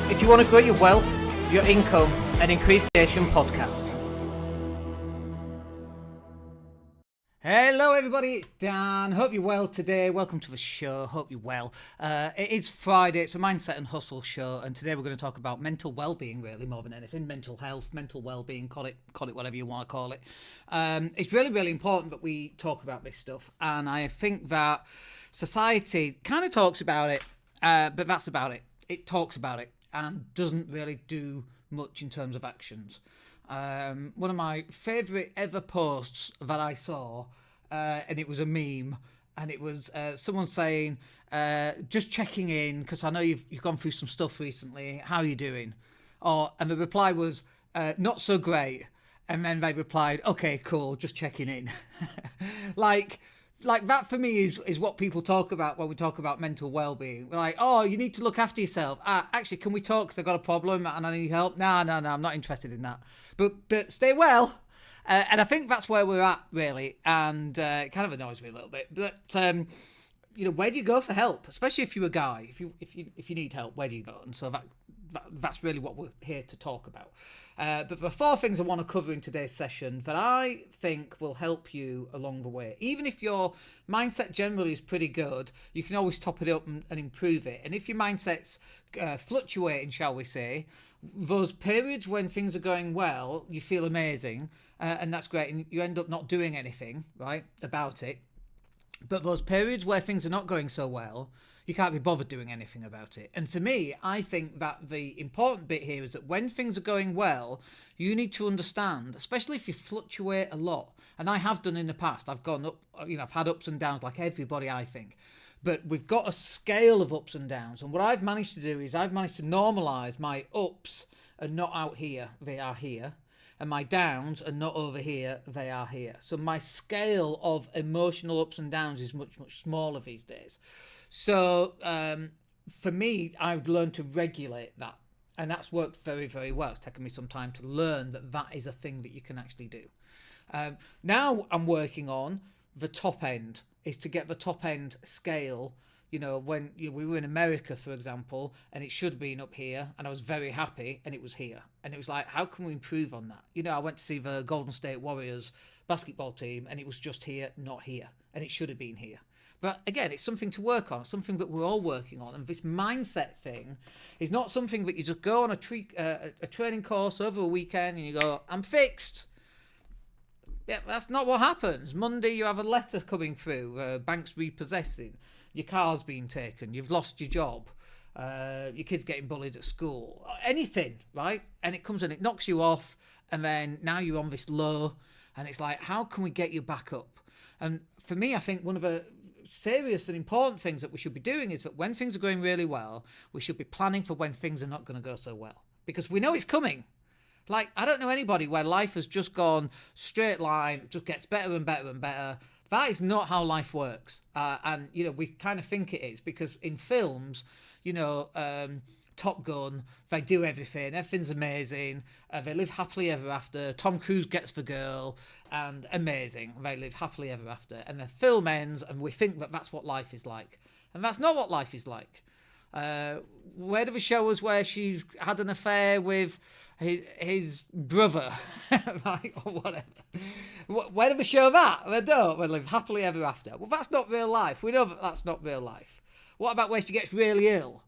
if you want to grow your wealth, your income, and increase valuation podcast. Hello everybody, it's Dan. Hope you're well today. Welcome to the show. Hope you're well. It is Friday. It's a mindset and hustle show, and today we're going to talk about mental well-being, really, more than anything. Mental health, mental well-being, call it whatever you want to call it. It's really, really important that we talk about this stuff, and I think that society kind of talks about it, but that's about it. It talks about it and doesn't really do much in terms of actions. One of my favourite ever posts that I saw, and it was a meme, and it was someone saying, just checking in, because I know you've gone through some stuff recently, how are you doing? And the reply was, not so great. And then they replied, okay, cool, just checking in. Like that for me is what people talk about when we talk about mental well-being. We're like, oh, you need to look after yourself. Actually, can we talk? Because I've got a problem and I need help. No, I'm not interested in that. But stay well. And I think that's where we're at, really. And it kind of annoys me a little bit. But where do you go for help? Especially if you're a guy. If you need help, where do you go? And so that's really what we're here to talk about. But the four things I want to cover in today's session that I think will help you along the way. Even if your mindset generally is pretty good, you can always top it up and improve it. And if your mindset's fluctuating, shall we say, those periods when things are going well, you feel amazing, and that's great, and you end up not doing anything, right, about it. But those periods where things are not going so well, you can't be bothered doing anything about it. And for me, I think that the important bit here is that when things are going well, you need to understand, especially if you fluctuate a lot, and I have done in the past, I've gone up, I've had ups and downs like everybody, I think. But we've got a scale of ups and downs. And what I've managed to do is I've managed to normalize my ups are not out here, they are here. And my downs are not over here, they are here. So my scale of emotional ups and downs is much, much smaller these days. So for me, I've learned to regulate that. And that's worked very, very well. It's taken me some time to learn that is a thing that you can actually do. Now I'm working on the top end, is to get the top end scale. When we were in America, for example, and it should have been up here, and I was very happy, and it was here. And it was like, how can we improve on that? I went to see the Golden State Warriors basketball team, and it was just here, not here. And it should have been here. But again, it's something to work on, something that we're all working on. And this mindset thing is not something that you just go on a training course over a weekend and you go, I'm fixed. Yeah, that's not what happens. Monday, you have a letter coming through, banks repossessing, your car's been taken, you've lost your job, your kid's getting bullied at school, anything, right? And it comes and it knocks you off, and then now you're on this low, and it's like, how can we get you back up? And for me, I think one of the serious and important things that we should be doing is that when things are going really well, we should be planning for when things are not going to go so well, because we know it's coming. Like, I don't know anybody where life has just gone straight line, just gets better and better and better. That is not how life works. And we kind of think it is, because in films, Top Gun, they do everything. Everything's amazing. They live happily ever after. Tom Cruise gets the girl, and amazing. They live happily ever after. And the film ends, and we think that that's what life is like. And that's not what life is like. Where do they show us where she's had an affair with his brother, right, or whatever? Where do they show that? They don't. They live happily ever after. Well, that's not real life. We know that that's not real life. What about where she gets really ill?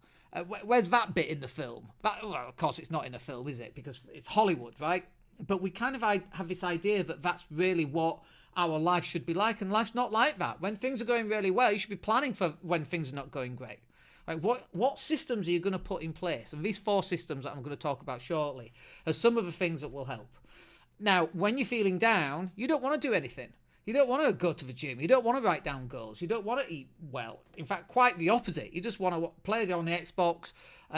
Where's that bit in the film? Well, of course, it's not in a film, is it? Because it's Hollywood, right? But we kind of have this idea that that's really what our life should be like, and life's not like that. When things are going really well, you should be planning for when things are not going great. Like, what systems are you going to put in place? And these four systems that I'm going to talk about shortly are some of the things that will help. Now, when you're feeling down, you don't want to do anything. You don't want to go to the gym. You don't want to write down goals. You don't want to eat well. In fact, quite the opposite. You just want to play on the Xbox.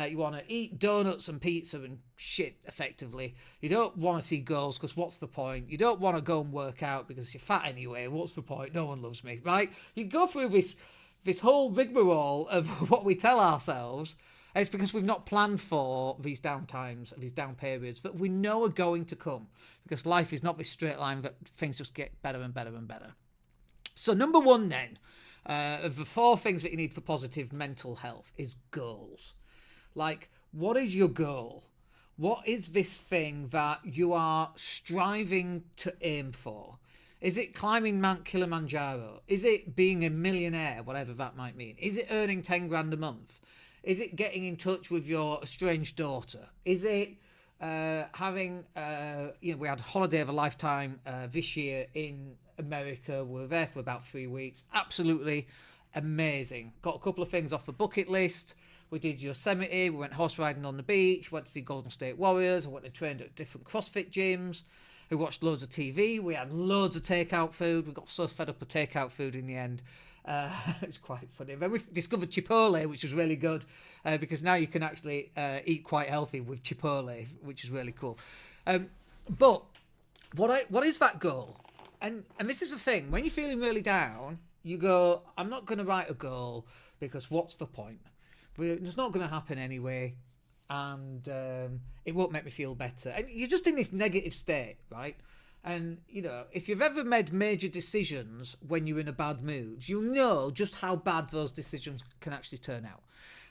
You want to eat donuts and pizza and shit, effectively. You don't want to see goals, because what's the point? You don't want to go and work out because you're fat anyway. What's the point? No one loves me, right? You go through this whole rigmarole of what we tell ourselves. It's because we've not planned for these down times, these down periods that we know are going to come, because life is not this straight line that things just get better and better and better. So number one then, of the four things that you need for positive mental health is goals. Like, What is your goal? What is this thing that you are striving to aim for? Is it climbing Mount Kilimanjaro? Is it being a millionaire, whatever that might mean? Is it earning 10 grand a month? Is it getting in touch with your estranged daughter? Is it having, we had holiday of a lifetime this year in America. We were there for about 3 weeks. Absolutely amazing. Got a couple of things off the bucket list. We did Yosemite, we went horse riding on the beach, went to see Golden State Warriors, I went and trained at different CrossFit gyms, we watched loads of TV, we had loads of takeout food, we got so fed up with takeout food in the end. It was quite funny. Then we discovered Chipotle, which was really good, because now you can actually eat quite healthy with Chipotle, which is really cool. But what is that goal? And this is the thing, when you're feeling really down, you go, I'm not going to write a goal because what's the point? It's not going to happen anyway, and it won't make me feel better. And you're just in this negative state, right? And, if you've ever made major decisions when you're in a bad mood, you'll know just how bad those decisions can actually turn out.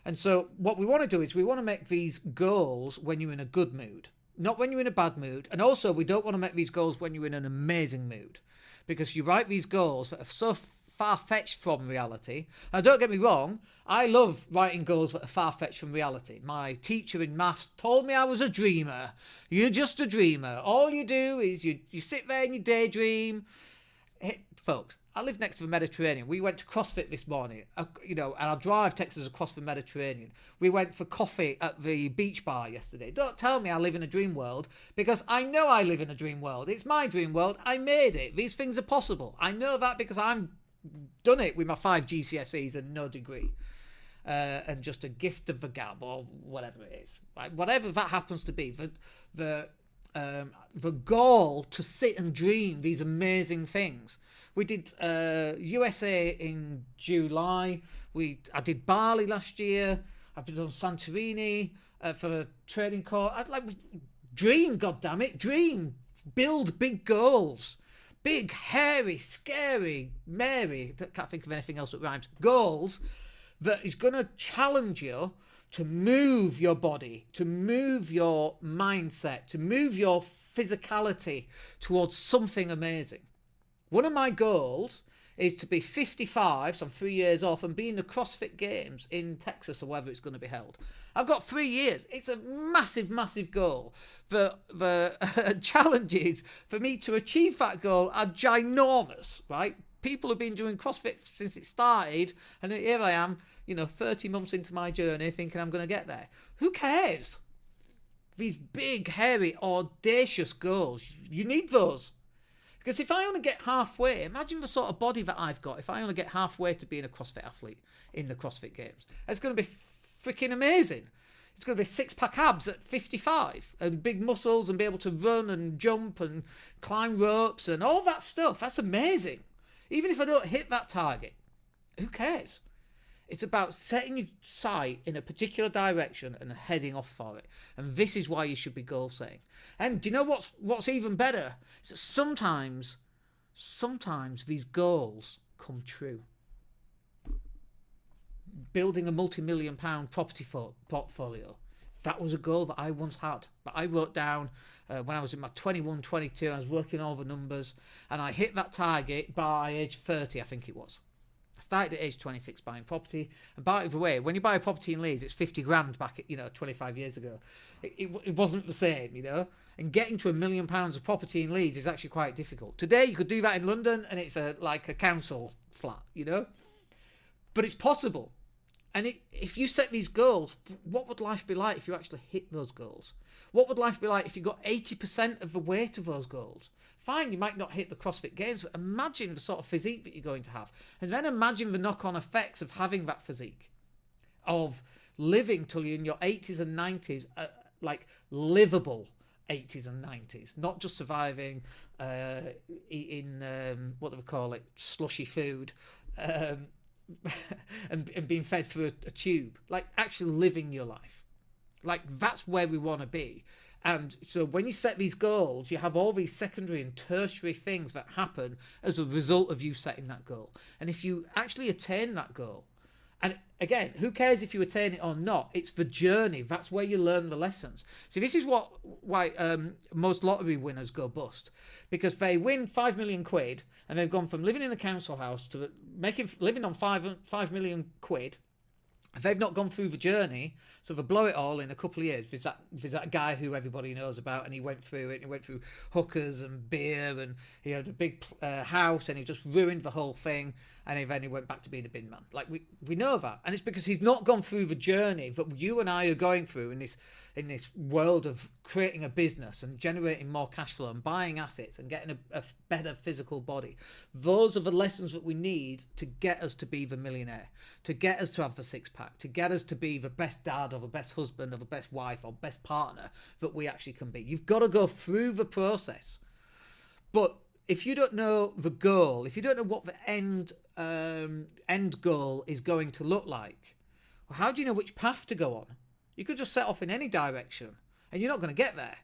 And so what we want to do is we want to make these goals when you're in a good mood, not when you're in a bad mood. And also we don't want to make these goals when you're in an amazing mood, because you write these goals that are so far-fetched from reality. Now, don't get me wrong, I love writing goals that are far-fetched from reality. My teacher in maths told me I was a dreamer. You're just a dreamer. All you do is you sit there and you daydream. Hey, folks, I live next to the Mediterranean. We went to CrossFit this morning, and our drive takes us across the Mediterranean. We went for coffee at the beach bar yesterday. Don't tell me I live in a dream world, because I know I live in a dream world. It's my dream world. I made it. These things are possible. I know that because I'm done it with my 5 GCSEs and no degree, and just a gift of the gab or whatever it is, right? Whatever that happens to be, the goal to sit and dream these amazing things. We did USA in July. I did Bali last year. I've been on Santorini for a training course. Dream, goddammit, dream, build big goals. Big, hairy, scary, Mary, can't think of anything else that rhymes, goals that is going to challenge you to move your body, to move your mindset, to move your physicality towards something amazing. One of my goals is to be 55, so I'm 3 years off, and be in the CrossFit Games in Texas or wherever it's going to be held. I've got 3 years. It's a massive, massive goal. The challenges for me to achieve that goal are ginormous, right? People have been doing CrossFit since it started, and here I am, 30 months into my journey thinking I'm going to get there. Who cares? These big, hairy, audacious goals, you need those. Because if I only get halfway, imagine the sort of body that I've got, if I only get halfway to being a CrossFit athlete in the CrossFit Games, it's going to be freaking amazing. It's going to be 6-pack abs at 55 and big muscles and be able to run and jump and climb ropes and all that stuff. That's amazing. Even if I don't hit that target, who cares? It's about setting your sight in a particular direction and heading off for it. And this is why you should be goal setting. And do you know what's even better? Is that sometimes these goals come true. Building a multi-million pound property portfolio. That was a goal that I once had. But I wrote down when I was in my 21, 22, I was working all the numbers, and I hit that target by age 30, I think it was. I started at age 26 buying property, and by the way, when you buy a property in Leeds, it's 50 grand back, 25 years ago. It wasn't the same, and getting to £1 million of property in Leeds is actually quite difficult. Today, you could do that in London, and it's like a council flat, but it's possible. And if you set these goals, what would life be like if you actually hit those goals? What would life be like if you got 80% of the way to those goals? Fine, you might not hit the CrossFit Games, but imagine the sort of physique that you're going to have. And then imagine the knock-on effects of having that physique, of living till you're in your 80s and 90s, like livable 80s and 90s, not just surviving, eating, what do we call it, slushy food, and being fed through a tube, like actually living your life. Like that's where we want to be. And so when you set these goals, you have all these secondary and tertiary things that happen as a result of you setting that goal. And if you actually attain that goal And again, who cares if you attain it or not? It's the journey. That's where you learn the lessons. See, this is why most lottery winners go bust, because they win 5 million quid and they've gone from living in a council house to living on 5 million quid. They've not gone through the journey, so they blow it all in a couple of years. There's that guy who everybody knows about, and he went through it. He went through hookers and beer, and he had a big house, and he just ruined the whole thing. And then he went back to being a bin man. Like we know that, and it's because he's not gone through the journey that you and I are going through in this world of creating a business and generating more cash flow and buying assets and getting a better physical body. Those are the lessons that we need to get us to be the millionaire, to get us to have the six-pack, to get us to be the best dad or the best husband or the best wife or best partner that we actually can be. You've got to go through the process. But if you don't know the goal, if you don't know what the end goal is going to look like, well, how do you know which path to go on? You could just set off in any direction and you're not going to get there.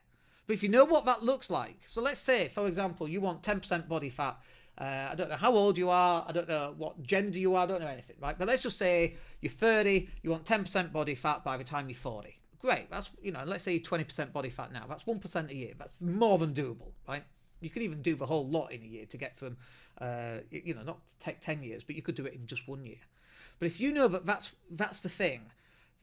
But if you know what that looks like, so let's say, for example, you want 10% body fat. I don't know how old you are. I don't know what gender you are. I don't know anything, right? But let's just say you're 30. You want 10% body fat by the time you're 40. Great. That's, let's say you're 20% body fat now. That's 1% a year. That's more than doable, right? You could even do the whole lot in a year to get from, not take 10 years, but you could do it in just 1 year. But if you know that that's the thing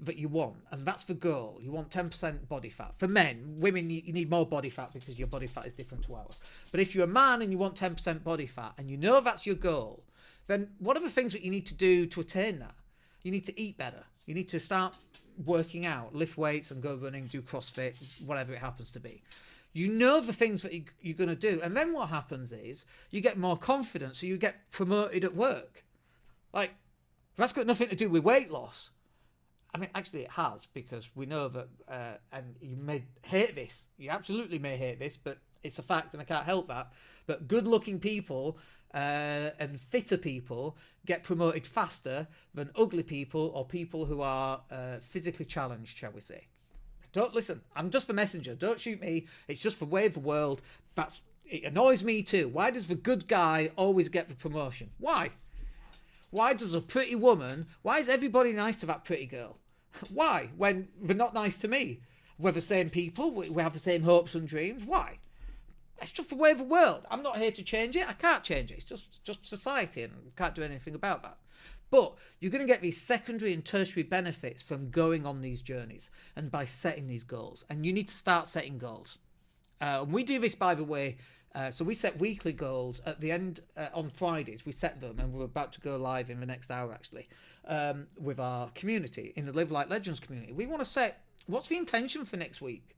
that you want, and that's the goal, you want 10% body fat. For men, women, you need more body fat because your body fat is different to ours. But if you're a man and you want 10% body fat and you know that's your goal, then what are the things that you need to do to attain that? You need to eat better. You need to start working out, lift weights and go running, do CrossFit, whatever it happens to be. You know the things that you're going to do. And then what happens is you get more confidence, so you get promoted at work. Like, that's got nothing to do with weight loss. I mean, actually it has, because we know that, and you may hate this, you absolutely may hate this, but it's a fact and I can't help that, but good-looking people and fitter people get promoted faster than ugly people or people who are physically challenged, shall we say. Don't listen, I'm just the messenger, don't shoot me, it's just the way of the world. It annoys me too. Why does the good guy always get the promotion? Why? Why does a pretty woman, why is everybody nice to that pretty girl? Why? When they're not nice to me. We're the same people. We have the same hopes and dreams. Why? It's just the way of the world. I'm not here to change it. I can't change it. It's just society, and we can't do anything about that. But you're going to get these secondary and tertiary benefits from going on these journeys and by setting these goals. And you need to start setting goals. We do this, by the way. So we set weekly goals at the end on Fridays. We set them, and we're about to go live in the next hour, actually, with our community, in the Live Like Legends community. We want to set, what's the intention for next week?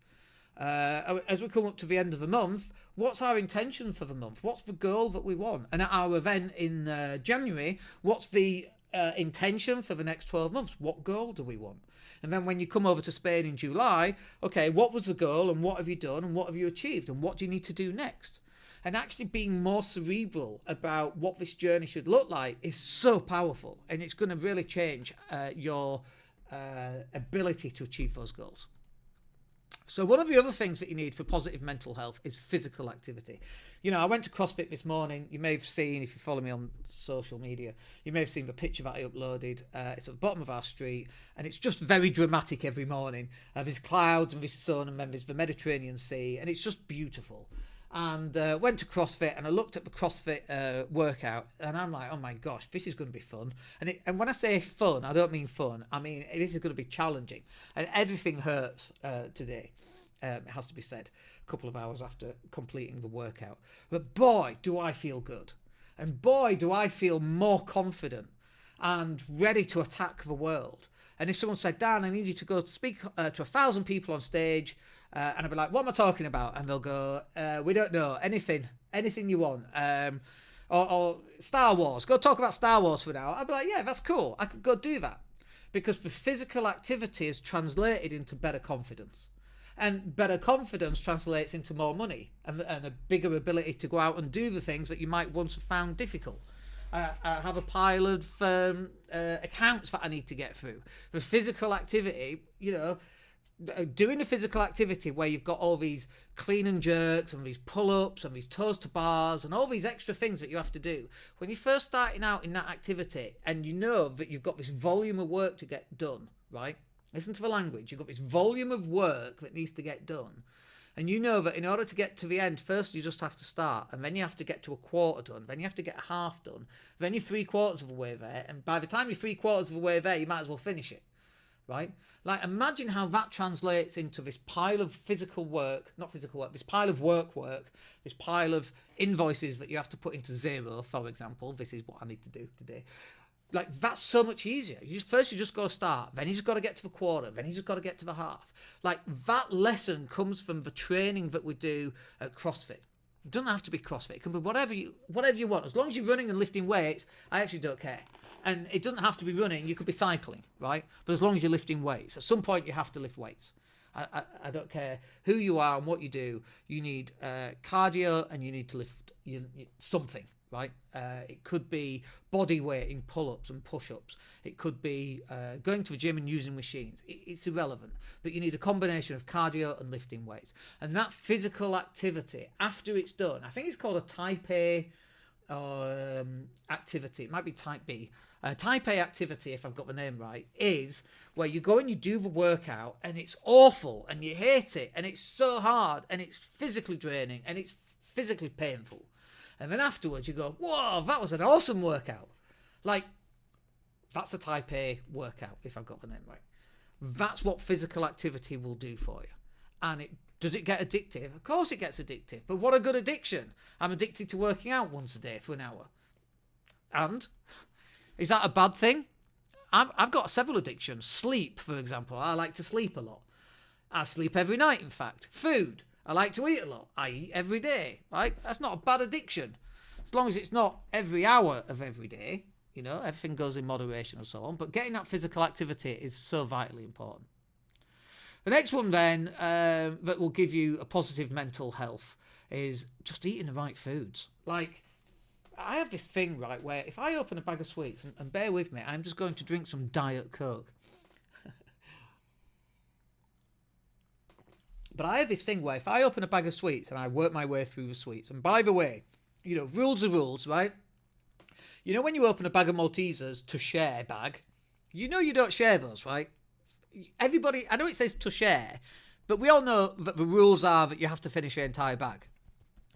As we come up to the end of the month, what's our intention for the month? What's the goal that we want? And at our event in January, what's the intention for the next 12 months? What goal do we want? And then when you come over to Spain in July, okay, what was the goal, and what have you done, and what have you achieved, and what do you need to do next? And actually being more cerebral about what this journey should look like is so powerful, and it's going to really change your ability to achieve those goals. So one of the other things that you need for positive mental health is physical activity. I went to CrossFit this morning. You may have seen, if you follow me on social media, you may have seen the picture that I uploaded. It's at the bottom of our street, and it's just very dramatic every morning. There's clouds and there's sun, and then there's the Mediterranean Sea, and it's just beautiful. And went to CrossFit, and I looked at the CrossFit workout, and I'm like, oh my gosh, this is going to be fun. And when I say fun, I don't mean fun. I mean, this is going to be challenging. And everything hurts today, it has to be said, a couple of hours after completing the workout. But boy, do I feel good. And boy, do I feel more confident and ready to attack the world. And if someone said, Dan, I need you to go speak to 1,000 people on stage, and I'll be like, what am I talking about? And they'll go, we don't know, anything you want. Or Star Wars, go talk about Star Wars for now. I'll be like, yeah, that's cool. I could go do that. Because the physical activity is translated into better confidence. And better confidence translates into more money and a bigger ability to go out and do the things that you might once have found difficult. I have a pile of accounts that I need to get through. The physical activity, doing a physical activity where you've got all these clean and jerks and these pull-ups and these toes to bars and all these extra things that you have to do, when you're first starting out in that activity and you know that you've got this volume of work to get done, right? Listen to the language. You've got this volume of work that needs to get done. And you know that in order to get to the end, first you just have to start, and then you have to get to a quarter done, then you have to get a half done, then you're 3/4 of the way there, and by the time you're 3/4 of the way there, you might as well finish it, right? Like, imagine how that translates into this pile of physical work, not physical work, this pile of work, this pile of invoices that you have to put into Xero, for example. This is what I need to do today. Like, that's so much easier. First you just got to start, then you just got to get to the quarter, then you just got to get to the half. Like, that lesson comes from the training that we do at CrossFit. It doesn't have to be CrossFit. It can be whatever you want. As long as you're running and lifting weights, I actually don't care. And it doesn't have to be running. You could be cycling, right? But as long as you're lifting weights, at some point you have to lift weights. I don't care who you are and what you do. You need cardio and you need to lift something. Right? It could be body weight in pull-ups and push-ups. It could be going to the gym and using machines. It's irrelevant. But you need a combination of cardio and lifting weights. And that physical activity, after it's done, I think it's called a type A activity. It might be type B. Type A activity, if I've got the name right, is where you go and you do the workout and it's awful and you hate it and it's so hard and it's physically draining and it's physically painful. And then afterwards you go, whoa, that was an awesome workout. Like, that's a type A workout, if I've got the name right. That's what physical activity will do for you. And does it get addictive? Of course it gets addictive. But what a good addiction. I'm addicted to working out once a day for an hour. And is that a bad thing? I've got several addictions. Sleep, for example. I like to sleep a lot. I sleep every night, in fact. Food. I like to eat a lot. I eat every day, right? That's not a bad addiction. As long as it's not every hour of every day, you know, everything goes in moderation and so on. But getting that physical activity is so vitally important. The next one then that will give you a positive mental health is just eating the right foods. Like, I have this thing, right, where if I open a bag of sweets, and bear with me, I'm just going to drink some Diet Coke. But I have this thing where if I open a bag of sweets and I work my way through the sweets, and by the way, you know, rules are rules, right? You know, when you open a bag of Maltesers to share bag, you know you don't share those, right? Everybody, I know it says to share, but we all know that the rules are that you have to finish your entire bag.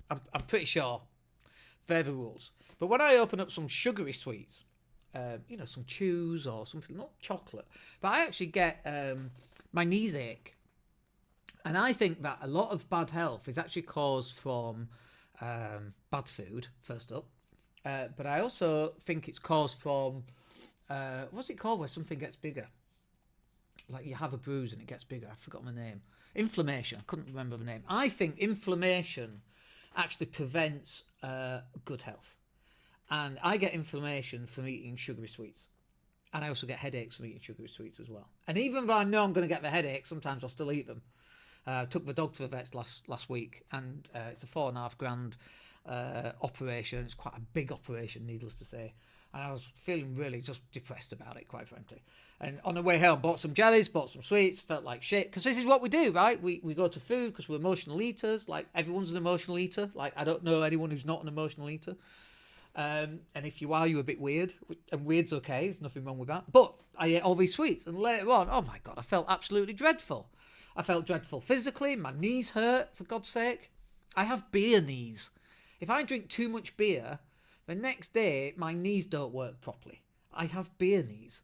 I'm pretty sure they're the rules. But when I open up some sugary sweets, you know, some chews or something, not chocolate, but I actually get my knees ache. And I think that a lot of bad health is actually caused from bad food, first up. But I also think it's caused from, what's it called where something gets bigger? Like you have a bruise and it gets bigger. I've forgotten the name. Inflammation. I couldn't remember the name. I think inflammation actually prevents good health. And I get inflammation from eating sugary sweets. And I also get headaches from eating sugary sweets as well. And even though I know I'm going to get the headache, sometimes I'll still eat them. Took the dog to the vets last week, and it's a $4,500 operation. It's quite a big operation, needless to say. And I was feeling really just depressed about it, quite frankly. And on the way home, bought some jellies, bought some sweets, felt like shit. Because this is what we do, right? We go to food because we're emotional eaters. Like, everyone's an emotional eater. Like, I don't know anyone who's not an emotional eater. And if you are, you're a bit weird. And weird's okay. There's nothing wrong with that. But I ate all these sweets. And later on, oh my God, I felt absolutely dreadful. I felt dreadful physically. My knees hurt, for God's sake. I have beer knees. If I drink too much beer, the next day, my knees don't work properly. I have beer knees.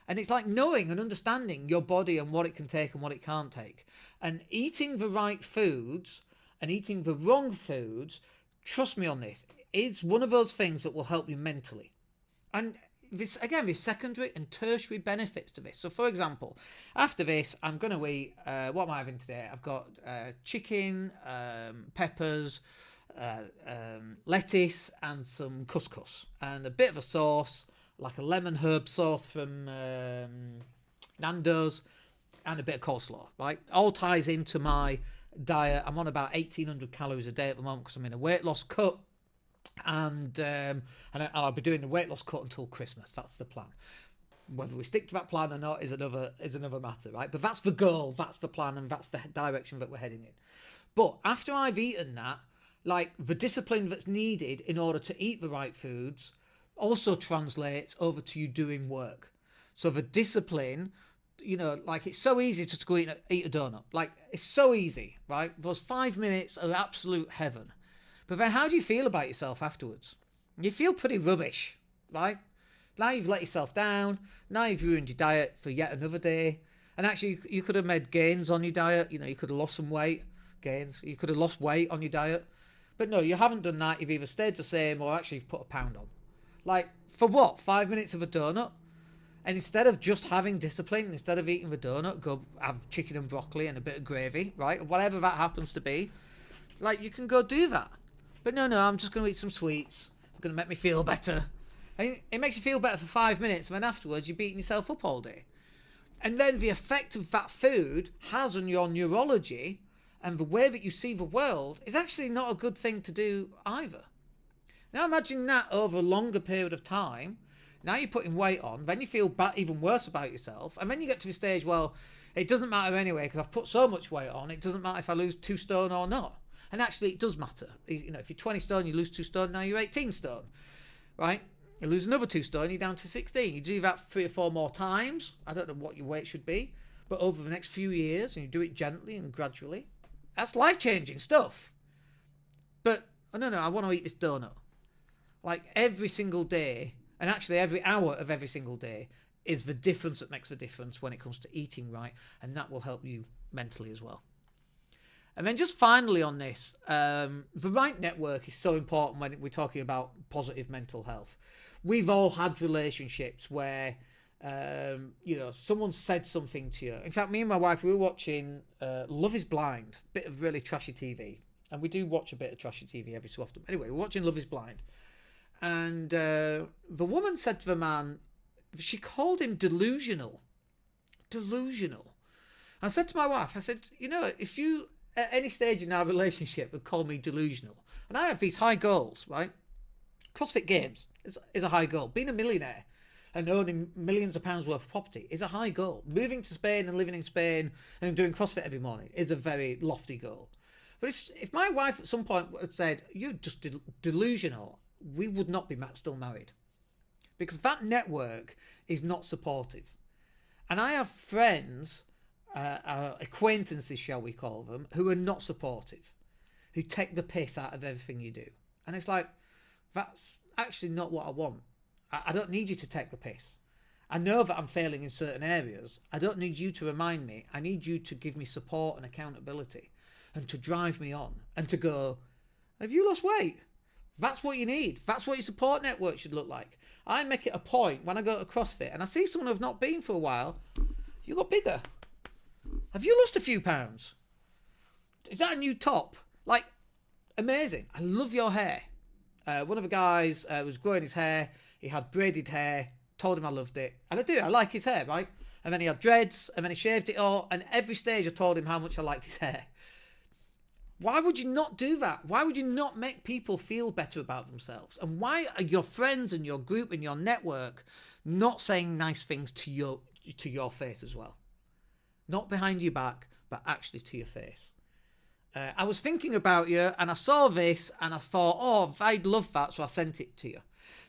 And it's like knowing and understanding your body and what it can take and what it can't take. And eating the right foods and eating the wrong foods, trust me on this, is one of those things that will help you mentally. And this, again, there's secondary and tertiary benefits to this. So, for example, after this, I'm going to eat, what am I having today? I've got chicken, peppers, lettuce, and some couscous. And a bit of a sauce, like a lemon herb sauce from Nando's, and a bit of coleslaw, right? All ties into my diet. I'm on about 1,800 calories a day at the moment because I'm in a weight loss cut. And I'll be doing the weight loss cut until Christmas. That's the plan. Whether we stick to that plan or not is another matter, right? But that's the goal, that's the plan, and that's the direction that we're heading in. But after I've eaten that, like, the discipline that's needed in order to eat the right foods also translates over to you doing work. So the discipline, like, it's so easy to go eat a donut. Like, it's so easy, right? Those 5 minutes are absolute heaven. But then how do you feel about yourself afterwards? You feel pretty rubbish, right? Now you've let yourself down. Now you've ruined your diet for yet another day. And actually, you could have made gains on your diet. You could have lost some weight. Gains. You could have lost weight on your diet. But no, you haven't done that. You've either stayed the same or actually you've put a pound on. Like, for what? 5 minutes of a donut? And instead of just having discipline, instead of eating the donut, go have chicken and broccoli and a bit of gravy, right? Whatever that happens to be. Like, you can go do that. But no, I'm just going to eat some sweets. It's going to make me feel better. And it makes you feel better for 5 minutes, and then afterwards you're beating yourself up all day. And then the effect of that food has on your neurology and the way that you see the world is actually not a good thing to do either. Now imagine that over a longer period of time. Now you're putting weight on, then you feel even worse about yourself, and then you get to the stage, well, it doesn't matter anyway because I've put so much weight on, it doesn't matter if I lose 2 stone or not. And actually it does matter. If you're 20 stone, you lose 2 stone, now you're 18 stone, right? You lose another 2 stone, you're down to 16. You do that 3 or 4 more times. I don't know what your weight should be, but over the next few years, and you do it gently and gradually, that's life-changing stuff. But, no, I want to eat this donut. Like, every single day, and actually every hour of every single day, is the difference that makes the difference when it comes to eating right, and that will help you mentally as well. And then just finally on this, the right network is so important when we're talking about positive mental health. We've all had relationships where, someone said something to you. In fact, me and my wife, we were watching Love is Blind, a bit of really trashy TV. And we do watch a bit of trashy TV every so often. Anyway, we're watching Love is Blind. And the woman said to the man, she called him delusional. Delusional. I said to my wife, I said, if you at any stage in our relationship would call me delusional, and I have these high goals, right? CrossFit Games is a high goal. Being a millionaire and owning millions of pounds worth of property is a high goal. Moving to Spain and living in Spain and doing CrossFit every morning is a very lofty goal. But if my wife at some point had said, you're just delusional, we would not be still married. Because that network is not supportive. And I have friends, acquaintances, shall we call them, who are not supportive, who take the piss out of everything you do. And it's like, that's actually not what I want. I don't need you to take the piss. I know that I'm failing in certain areas. I don't need you to remind me. I need you to give me support and accountability and to drive me on and to go, have you lost weight? That's what you need. That's what your support network should look like. I make it a point when I go to CrossFit and I see someone who've not been for a while, you got bigger. Have you lost a few pounds? Is that a new top? Like, amazing. I love your hair. One of the guys was growing his hair. He had braided hair. Told him I loved it. And I do. I like his hair, right? And then he had dreads. And then he shaved it all. And every stage I told him how much I liked his hair. Why would you not do that? Why would you not make people feel better about themselves? And why are your friends and your group and your network not saying nice things to your face as well? Not behind your back, but actually to your face. I was thinking about you and I saw this and I thought, oh, I'd love that, so I sent it to you.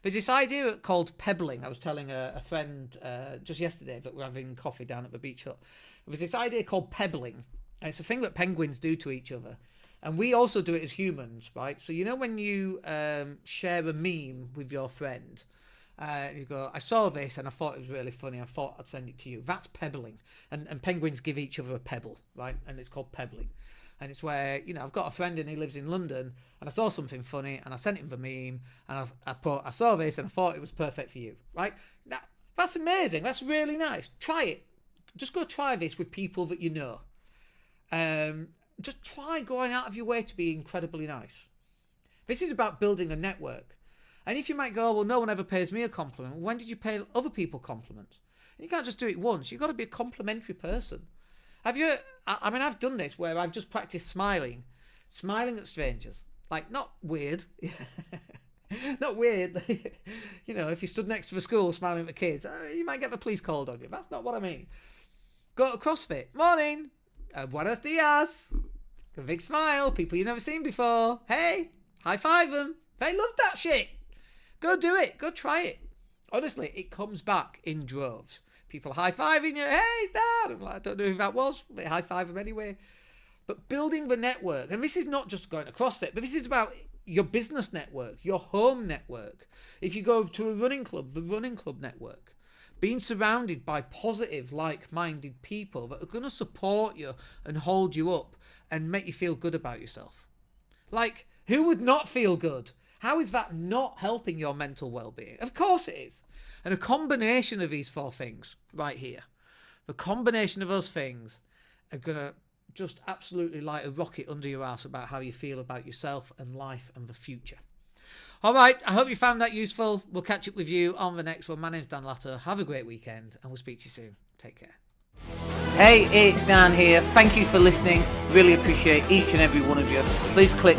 There's this idea called pebbling. I was telling a friend just yesterday that we're having coffee down at the beach hut. There's this idea called pebbling. And it's a thing that penguins do to each other. And we also do it as humans, right? So when you share a meme with your friend, you go, I saw this and I thought it was really funny. I thought I'd send it to you. That's pebbling. And penguins give each other a pebble, right? And it's called pebbling. And it's where, I've got a friend and he lives in London and I saw something funny and I sent him the meme and I saw this and I thought it was perfect for you, right? That's amazing. That's really nice. Try it. Just go try this with people that you know. Just try going out of your way to be incredibly nice. This is about building a network. And if you might go, well, no one ever pays me a compliment. When did you pay other people compliments? You can't just do it once. You've got to be a complimentary person. I've done this where I've just practiced smiling at strangers. Like, not weird. Not weird. If you stood next to a school smiling at the kids, you might get the police called on you. That's not what I mean. Go to CrossFit. Morning. Buenos dias. A big smile. People you've never seen before. Hey, high five them. They love that shit. Go do it. Go try it. Honestly, it comes back in droves. People high-fiving you. Hey, Dad. I'm like, I don't know who that was. They high-five them anyway. But building the network, and this is not just going to CrossFit, but this is about your business network, your home network. If you go to a running club, the running club network. Being surrounded by positive, like-minded people that are going to support you and hold you up and make you feel good about yourself. Like, who would not feel good? How is that not helping your mental well-being? Of course it is. And a combination of these 4 things right here, the combination of those things are going to just absolutely light a rocket under your ass about how you feel about yourself and life and the future. All right, I hope you found that useful. We'll catch up with you on the next one. My name's Dan Latto. Have a great weekend, and we'll speak to you soon. Take care. Hey, it's Dan here. Thank you for listening. Really appreciate each and every one of you. Please click